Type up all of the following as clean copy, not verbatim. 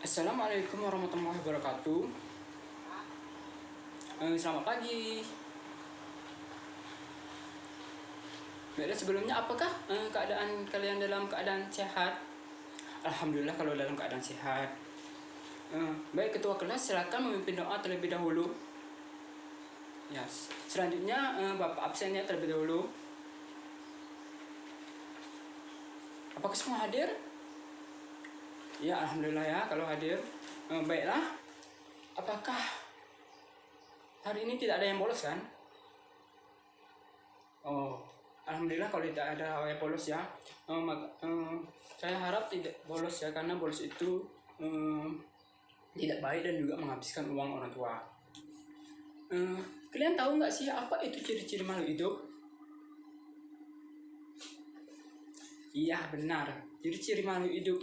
Assalamualaikum warahmatullahi wabarakatuh. Selamat pagi. Baiklah, sebelumnya apakah keadaan kalian dalam keadaan sehat? Alhamdulillah kalau dalam keadaan sehat. Baik, ketua kelas silakan memimpin doa terlebih dahulu. Ya, selanjutnya Bapak absennya terlebih dahulu. Apakah semua hadir? Ya, alhamdulillah ya kalau hadir. Baiklah. Apakah hari ini tidak ada yang bolos kan? Oh, alhamdulillah kalau tidak ada yang bolos ya. Saya harap tidak bolos ya, karena bolos itu tidak baik dan juga menghabiskan uang orang tua. Kalian tahu nggak sih apa itu ciri-ciri makhluk hidup? Iya, benar. Ciri-ciri makhluk hidup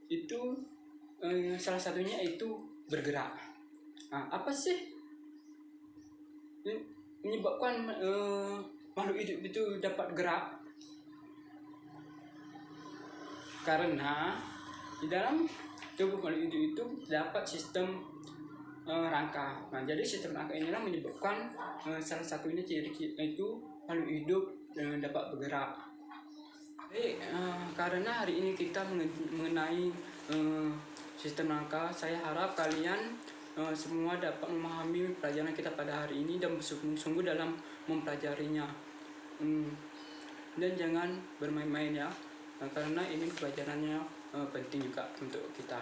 itu salah satunya itu bergerak. Nah, apa sih menyebabkan makhluk hidup itu dapat gerak? Karena di dalam tubuh makhluk hidup itu terdapat sistem rangka. Nah, jadi sistem rangka inilah menyebabkan salah satunya ciri itu makhluk hidup dapat bergerak. Jadi, karena hari ini kita mengenai sistem rangka, saya harap kalian semua dapat memahami pelajaran kita pada hari ini dan bersungguh-sungguh dalam mempelajarinya. Dan jangan bermain-main ya, karena ini pelajarannya penting juga untuk kita.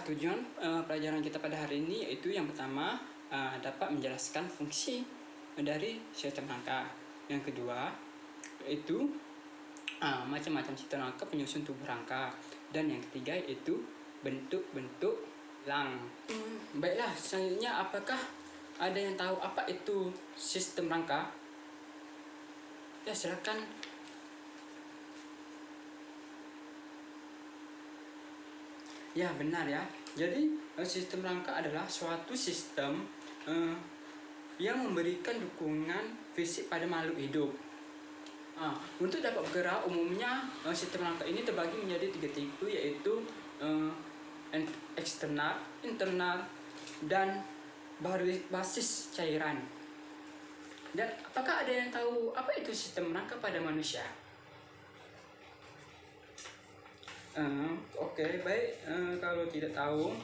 Tujuan pelajaran kita pada hari ini yaitu yang pertama dapat menjelaskan fungsi dari sistem rangka. Yang kedua yaitu macam-macam sistem rangka penyusun tubuh rangka, dan yang ketiga yaitu bentuk-bentuk tulang. Baiklah, selanjutnya apakah ada yang tahu apa itu sistem rangka? Ya, silakan. Ya, benar ya. Jadi sistem rangka adalah suatu sistem yang memberikan dukungan fisik pada makhluk hidup. Untuk dapat bergerak, umumnya sistem rangka ini terbagi menjadi 3 tipe, yaitu eksternal, internal, dan basis cairan. Dan apakah ada yang tahu apa itu sistem rangka pada manusia? Oke, baik. Kalau tidak tahu,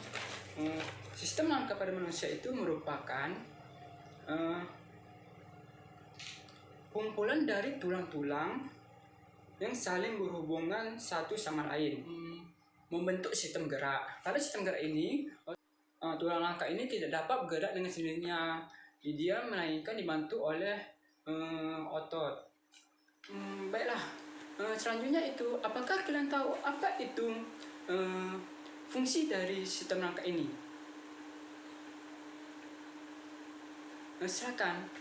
sistem rangka pada manusia itu merupakan kumpulan dari tulang-tulang yang saling berhubungan satu sama lain, membentuk sistem gerak. Pada sistem gerak ini, tulang rangka ini tidak dapat bergerak dengan sendirinya. Dia melainkan dibantu oleh otot. Baiklah, selanjutnya itu, apakah kalian tahu apa itu fungsi dari sistem rangka ini? Silakan.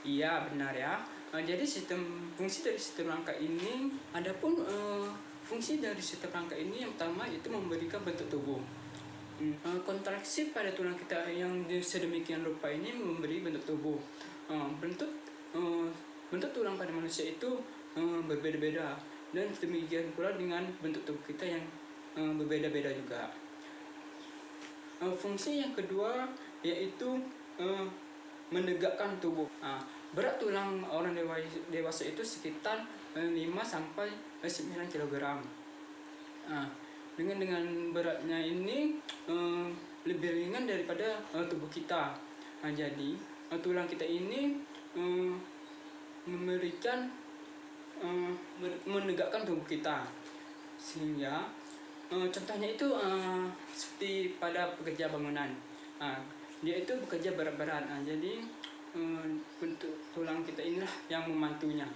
Iya, benar ya. Jadi fungsi dari sistem rangka ini, adapun fungsi dari sistem rangka ini yang pertama itu memberikan bentuk tubuh. Kontraksi pada tulang kita yang sedemikian rupa ini memberi bentuk tubuh. Bentuk tulang pada manusia itu berbeda-beda, dan demikian pula dengan bentuk tubuh kita yang berbeda-beda juga. Fungsi yang kedua yaitu menegakkan tubuh. Berat tulang orang dewasa itu sekitar 5 sampai 9 kg. Dengan beratnya ini lebih ringan daripada tubuh kita. Jadi tulang kita ini memberikan menegakkan tubuh kita, sehingga contohnya itu seperti pada pekerja bangunan. Dia itu bekerja berat-berat. Jadi bentuk tulang kita inilah yang membantunya.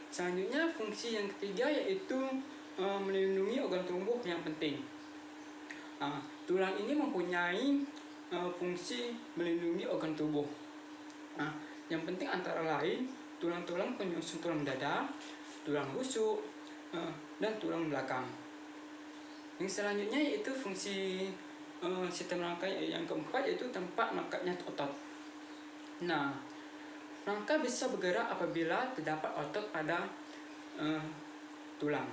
Selanjutnya fungsi yang ketiga yaitu melindungi organ tubuh yang penting. Tulang ini mempunyai fungsi melindungi organ tubuh. Yang penting antara lain tulang-tulang penyusun tulang dada, tulang rusuk, dan tulang belakang. Yang selanjutnya yaitu fungsi sistem rangka yang keempat, yaitu tempat melekatnya otot. Rangka bisa bergerak apabila terdapat otot pada tulang.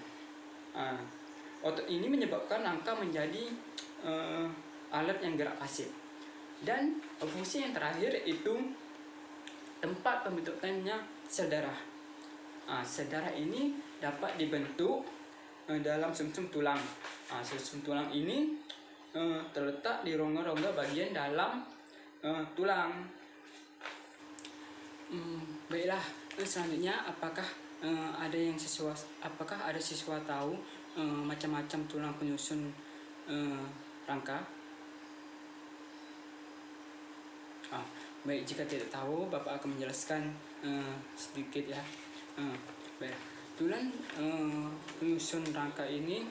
Otot ini menyebabkan rangka menjadi alat yang gerak pasif. Dan fungsi yang terakhir itu tempat pembentukannya sel darah. Sel darah ini dapat dibentuk dalam sumsum tulang. Sumsum tulang ini terletak di rongga-rongga bagian dalam tulang. Baiklah, selanjutnya apakah ada siswa tahu macam-macam tulang penyusun rangka? Baik, jika tidak tahu, Bapak akan menjelaskan sedikit ya. Baik, tulang penyusun rangka ini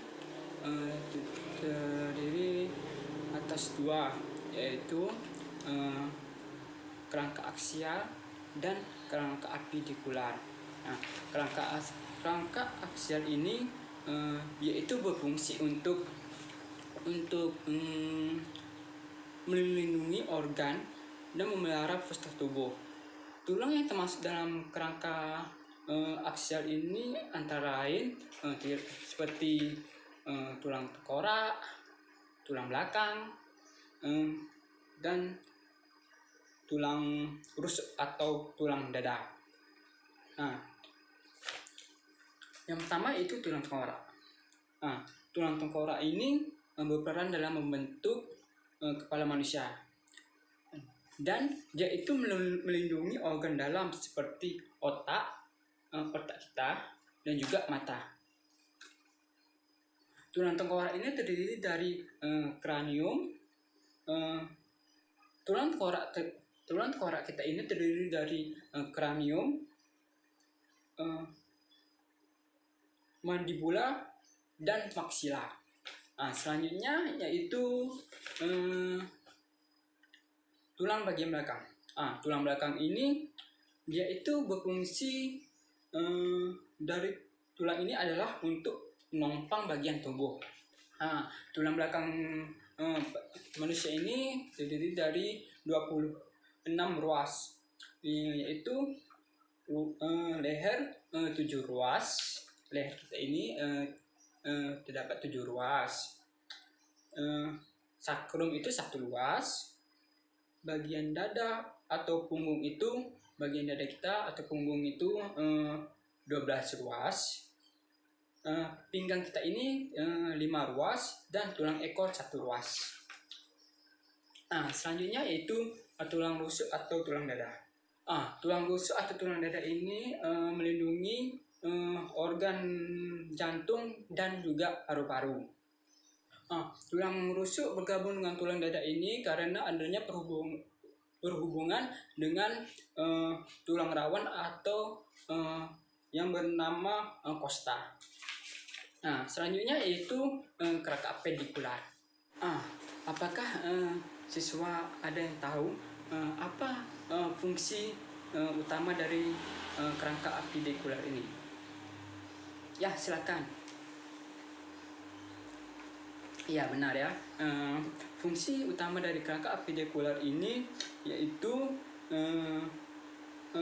terdiri atas dua, yaitu kerangka aksial dan kerangka apidikular. Kerangka aksial ini yaitu berfungsi untuk melindungi organ dan memelihara fasilitas tubuh. Tulang yang termasuk dalam kerangka aksial ini antara lain seperti tulang tengkorak, tulang belakang, dan tulang rusuk atau tulang dada. Yang pertama itu tulang tengkorak. Tulang tengkorak ini berperan dalam membentuk kepala manusia, dan dia itu melindungi organ dalam seperti otak kita dan juga mata. Tulang tengkorak ini terdiri dari kranium. Tulang tengkorak kita ini terdiri dari kranium, mandibula, dan maksila. Selanjutnya yaitu tulang bagian belakang. Tulang belakang ini dia itu berfungsi dari tulang ini adalah untuk menopang bagian tubuh. Tulang belakang manusia ini terdiri dari 26 ruas, yaitu leher 7 ruas. Leher kita ini terdapat 7 ruas. Sakrum itu 1 ruas. Bagian dada atau punggung itu, bagian dada kita atau punggung itu 12 ruas. Pinggang kita ini 5 ruas, dan tulang ekor 1 ruas. Selanjutnya yaitu tulang rusuk atau tulang dada. Tulang rusuk atau tulang dada ini melindungi organ jantung dan juga paru-paru. Tulang rusuk bergabung dengan tulang dada ini karena adanya perhubungan dengan tulang rawan atau yang bernama kosta. Selanjutnya yaitu kerangka apendikular. Apakah siswa ada yang tahu apa fungsi utama dari kerangka apendikular ini? Ya, silakan. Iya, benar ya. Fungsi utama dari kerangka apendikular ini yaitu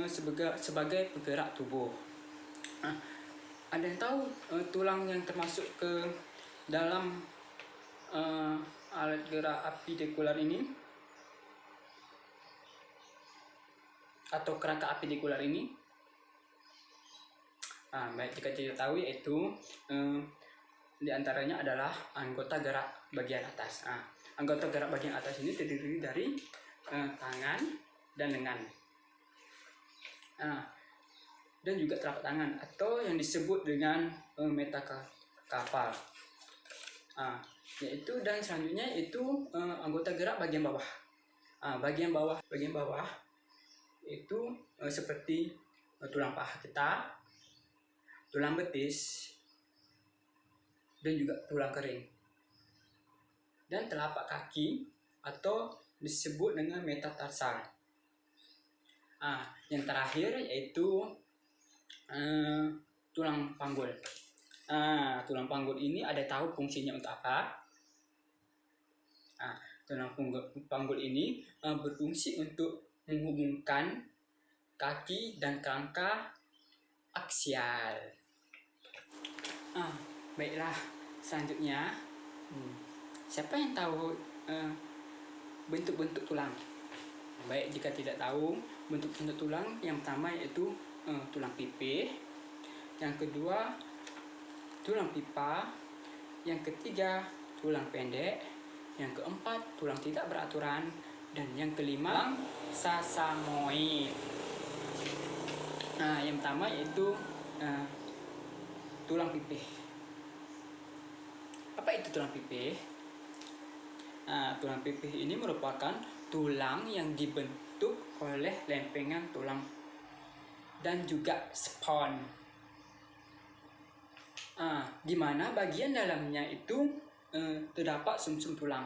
sebagai penggerak tubuh. Ada yang tahu tulang yang termasuk ke dalam alat gerak apendikular ini atau kerangka apendikular ini? Baik, jika tidak tahu yaitu di antaranya adalah anggota gerak bagian atas. Anggota gerak bagian atas ini terdiri dari tangan dan lengan, dan juga telapak tangan atau yang disebut dengan metakarpal. Yaitu, dan selanjutnya itu anggota gerak bagian bawah. Bagian bawah itu seperti tulang paha kita, tulang betis, dan juga tulang kering, dan telapak kaki atau disebut dengan metatarsal. Yang terakhir yaitu tulang panggul. Tulang panggul ini ada tahu fungsinya untuk apa? Tulang panggul ini berfungsi untuk menghubungkan kaki dan kerangka aksial. Baiklah, selanjutnya, siapa yang tahu bentuk-bentuk tulang? Baik, jika tidak tahu bentuk-bentuk tulang, yang pertama yaitu tulang pipih, yang kedua tulang pipa, yang ketiga tulang pendek, yang keempat tulang tidak beraturan, dan yang kelima sesamoid. Nah, yang pertama yaitu tulang pipih. Apa itu tulang pipih? Tulang pipih ini merupakan tulang yang dibentuk oleh lempengan tulang dan juga spons. Di mana bagian dalamnya itu terdapat sumsum tulang.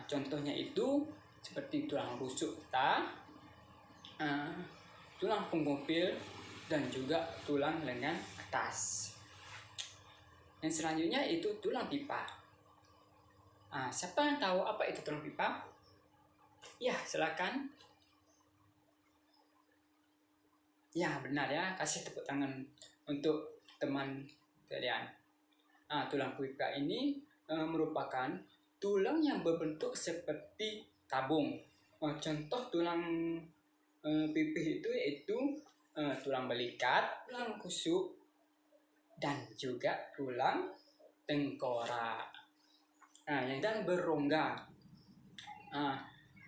Contohnya itu seperti tulang rusuk kita, tulang punggung pil, dan juga tulang lengan atas. Yang selanjutnya itu tulang pipa. Siapa yang tahu apa itu tulang pipa? Ya, silakan. Ya, benar ya. Kasih tepuk tangan untuk teman kalian. Tulang pipa ini merupakan tulang yang berbentuk seperti tabung. Contoh tulang pipih itu yaitu tulang belikat, tulang rusuk, dan juga tulang tengkorak. Dan berongga.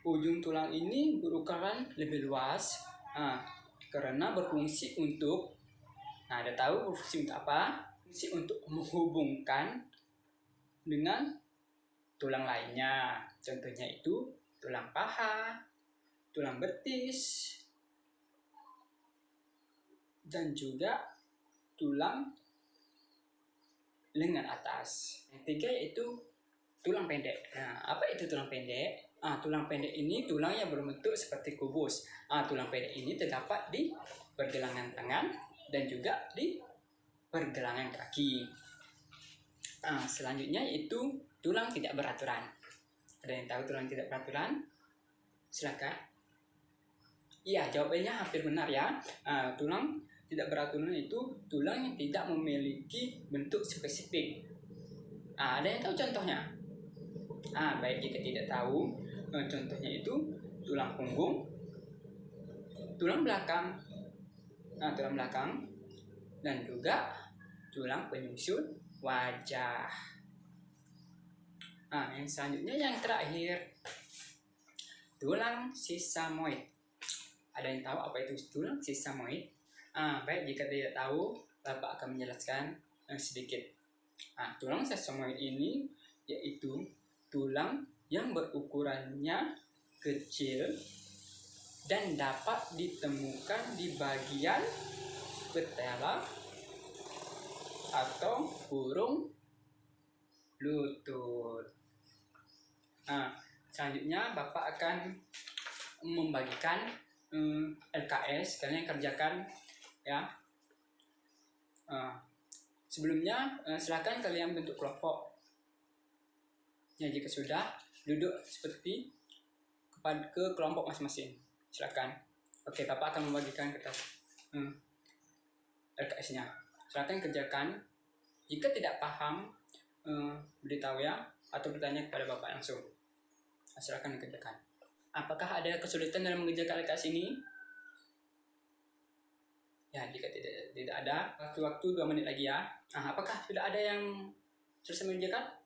Ujung tulang ini berukuran lebih luas karena berfungsi untuk, ada tahu berfungsi untuk apa? Fungsi untuk menghubungkan dengan tulang lainnya. Contohnya itu tulang paha, tulang betis, dan juga tulang lengan atas. Yang ketiga yaitu tulang pendek. Apa itu tulang pendek? Tulang pendek ini tulang yang berbentuk seperti kubus. Tulang pendek ini terdapat di pergelangan tangan dan juga di pergelangan kaki. Selanjutnya yaitu tulang tidak beraturan. Ada yang tahu tulang tidak beraturan? Silakan. Iya, jawabannya hampir benar ya. Tulang tidak beraturan itu tulang yang tidak memiliki bentuk spesifik. Ada yang tahu contohnya? Baik, jika tidak tahu, contohnya itu tulang punggung, tulang belakang, dan juga tulang penyusun wajah. Yang selanjutnya, yang terakhir, tulang sesamoid. Ada yang tahu apa itu tulang sesamoid? Baik, jika tidak tahu, Bapak akan menjelaskan sedikit. Tulang sesamoid ini yaitu tulang yang berukurannya kecil dan dapat ditemukan di bagian patella atau burung lutut. Selanjutnya Bapak akan membagikan LKS, kalian kerjakan ya. Sebelumnya silakan kalian bentuk kelompok. Ya, jika sudah, duduk seperti ke kelompok masing-masing. Silakan. Oke, Bapak akan membagikan kertas LKS-nya. Silakan kerjakan. Jika tidak paham, beritahu ya, atau bertanya kepada Bapak langsung. Silakan dikerjakan. Apakah ada kesulitan dalam mengerjakan LKS ini? Ya, jika tidak ada, waktu 2 menit lagi ya. Apakah sudah ada yang selesai mengerjakan?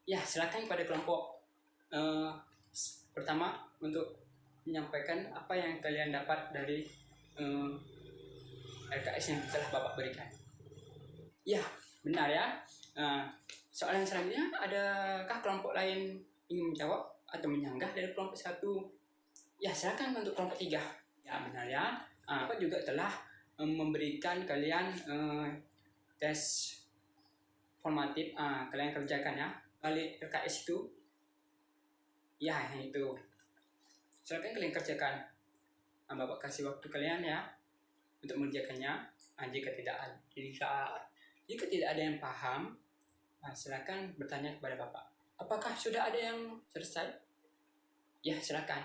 Ya, silakan pada kelompok pertama untuk menyampaikan apa yang kalian dapat dari LKS yang telah Bapak berikan. Ya, benar ya. Soal yang selanjutnya, adakah kelompok lain ingin menjawab atau menyanggah dari kelompok 1? Ya, silakan untuk kelompok 3. Ya, benar ya. Bapak juga telah memberikan kalian tes formatif. Kalian kerjakan ya. Balik LKS itu, ya yang itu. Silakan kalian kerjakan. Bapak kasih waktu kalian ya untuk mengerjakannya. Jika tidak ada yang paham, silakan bertanya kepada Bapak. Apakah sudah ada yang selesai? Ya, silakan.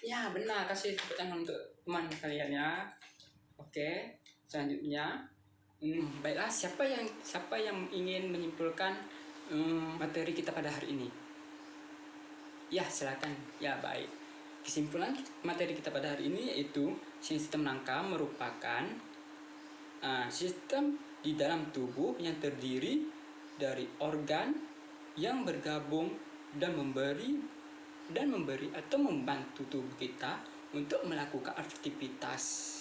Ya, benar. Kasih tepuk tangan untuk teman kalian ya. Oke, selanjutnya Baiklah, siapa yang ingin menyimpulkan materi kita pada hari ini? Ya, silakan. Ya, baik. Kesimpulan materi kita pada hari ini yaitu sistem rangka merupakan sistem di dalam tubuh yang terdiri dari organ yang bergabung dan memberi atau membantu tubuh kita untuk melakukan aktivitas.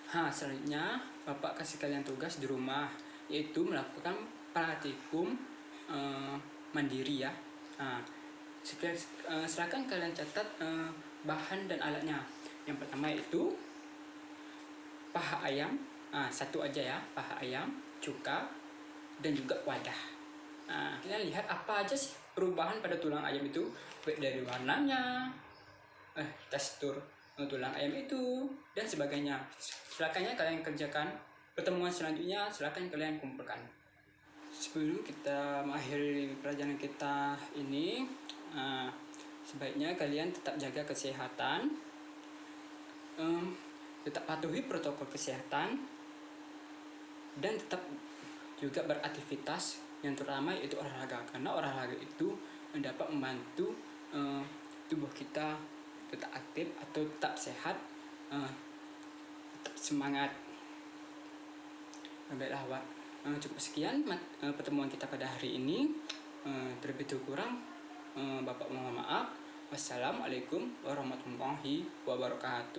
Selanjutnya Bapak kasih kalian tugas di rumah, yaitu melakukan praktikum mandiri ya. Silakan kalian catat bahan dan alatnya. Yang pertama itu paha ayam, satu aja ya, paha ayam, cuka, dan juga wadah. Kalian lihat apa aja sih perubahan pada tulang ayam itu, baik dari warnanya, tekstur tulang ayam itu, dan sebagainya. Silakan kalian kerjakan. Pertemuan selanjutnya silakan kalian kumpulkan. Sebelum kita mengakhiri pelajaran kita ini, sebaiknya kalian tetap jaga kesehatan, tetap patuhi protokol kesehatan, dan tetap juga beraktivitas yang terutama yaitu olahraga, karena olahraga itu dapat membantu tubuh kita tetap aktif atau tetap sehat, tetap semangat. Baiklah, cukup sekian pertemuan kita pada hari ini. Terlebih kurang Bapak mohon maaf. Wassalamualaikum warahmatullahi wabarakatuh.